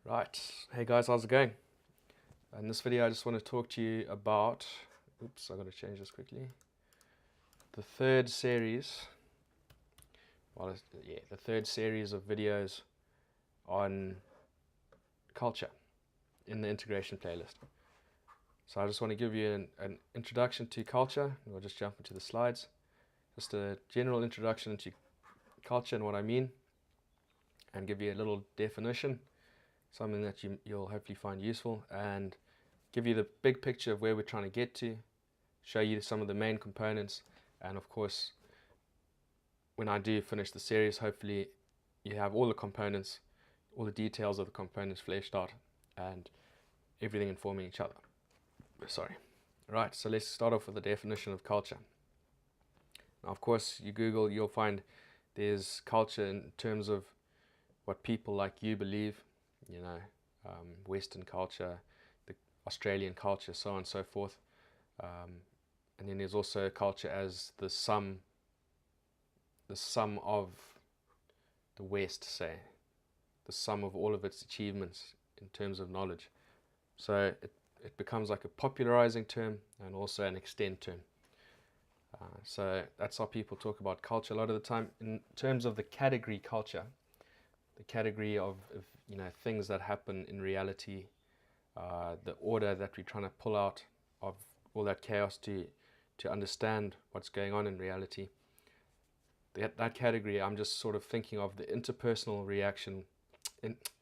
Right, hey guys, how's it going? In this video I just want to talk to you about, oops, I got to change this quickly, the third series, the third series of videos on culture in the integration playlist. So I just want to give you an introduction to culture, and we'll just jump into the slides. Just a general introduction into culture and what I mean, and give you a little definition, something that you'll hopefully find useful, and give you the big picture of where we're trying to get to, show you some of the main components, and of course, when I do finish the series, hopefully you have all the components, all the details of the components fleshed out, and everything informing each other. Sorry. Right, so let's start off with the definition of culture. Now, of course, you Google, you'll find there's culture in terms of what people like you believe, Western culture, the Australian culture, so on and so forth. And then there's also culture as the sum of the West, say, the sum of all of its achievements in terms of knowledge. So it becomes like a popularizing term and also an extend term. So that's how people talk about culture a lot of the time. In terms of the category culture, the category of things that happen in reality, the order that we're trying to pull out of all that chaos to understand what's going on in reality. That category, I'm just sort of thinking of the interpersonal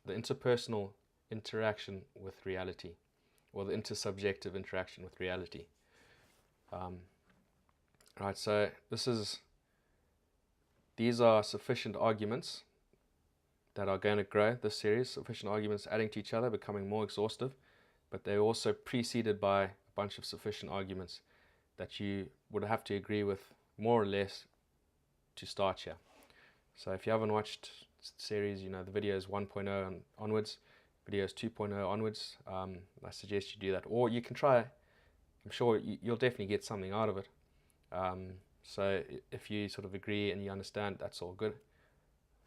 interpersonal interaction with reality, or the intersubjective interaction with reality. Right, so these are sufficient arguments that are going to grow this series, sufficient arguments adding to each other, becoming more exhaustive, but they're also preceded by a bunch of sufficient arguments that you would have to agree with more or less to start here. So if you haven't watched the series, the videos 1.0 onwards, videos 2.0 onwards, I suggest you do that. Or you can try, I'm sure you'll definitely get something out of it. So if you sort of agree and you understand, that's all good.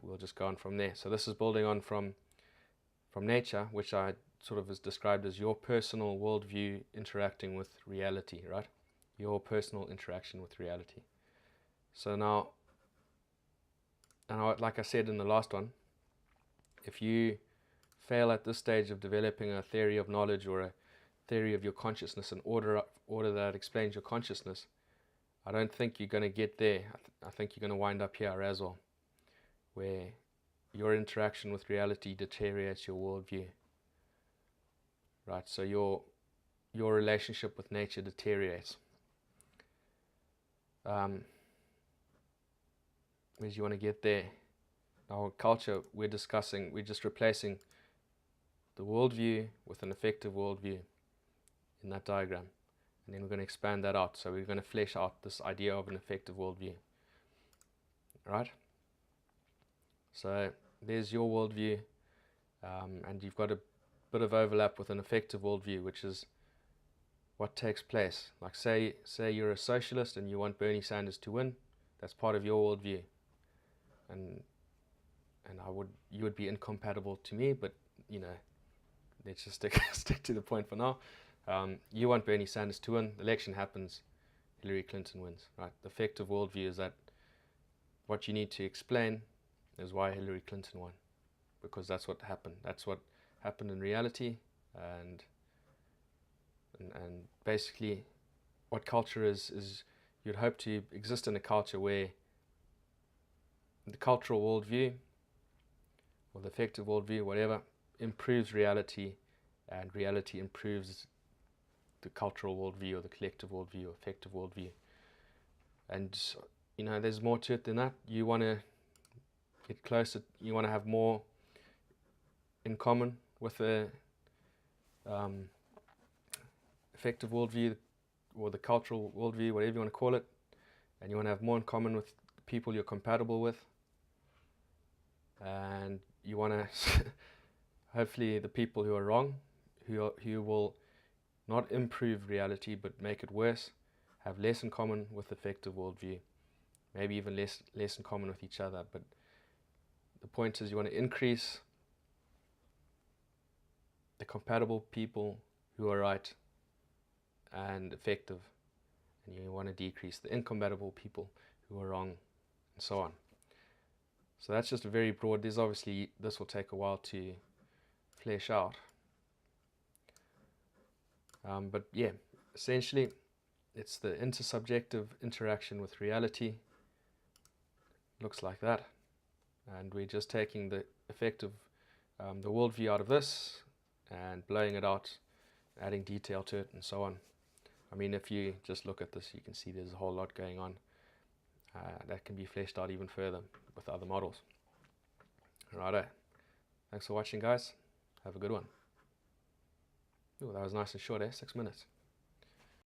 We'll just go on from there. So this is building on from nature, which I sort of is described as your personal worldview interacting with reality, right? Your personal interaction with reality. So now, like I said in the last one, if you fail at this stage of developing a theory of knowledge or a theory of your consciousness, an order that explains your consciousness, I don't think you're going to get there. I think you're going to wind up here as well, where your interaction with reality deteriorates your worldview. Right, so your relationship with nature deteriorates. Whereas you want to get there. Now, culture, we're just replacing the worldview with an effective worldview in that diagram. And then we're going to expand that out. So we're going to flesh out this idea of an effective worldview. Right? So there's your worldview, and you've got a bit of overlap with an effective worldview, which is what takes place. Like say you're a socialist and you want Bernie Sanders to win, that's part of your worldview. And you would be incompatible to me, but let's just stick to the point for now. You want Bernie Sanders to win, the election happens, Hillary Clinton wins. Right? The effective worldview is that what you need to explain is why Hillary Clinton won, because that's what happened. That's what happened in reality, and basically, what culture is you'd hope to exist in a culture where the cultural worldview, or the effective worldview, whatever, improves reality, and reality improves the cultural worldview, or the collective worldview, or effective worldview. And there's more to it than that. You want to get closer. You want to have more in common with the effective worldview, or the cultural worldview, whatever you want to call it, and you want to have more in common with the people you're compatible with, and you want to hopefully the people who are wrong, who will not improve reality but make it worse, have less in common with effective worldview, maybe even less in common with each other. But the point is, you want to increase the compatible people who are right and effective, and you want to decrease the incompatible people who are wrong, and so on. So that's just a very broad. There's obviously, this will take a while to flesh out. But yeah, essentially, it's the intersubjective interaction with reality. Looks like that. And we're just taking the effect of the worldview out of this and blowing it out, adding detail to it, and so on. I mean, if you just look at this, you can see there's a whole lot going on that can be fleshed out even further with other models. Righto. Thanks for watching, guys. Have a good one. Ooh, that was nice and short, 6 minutes.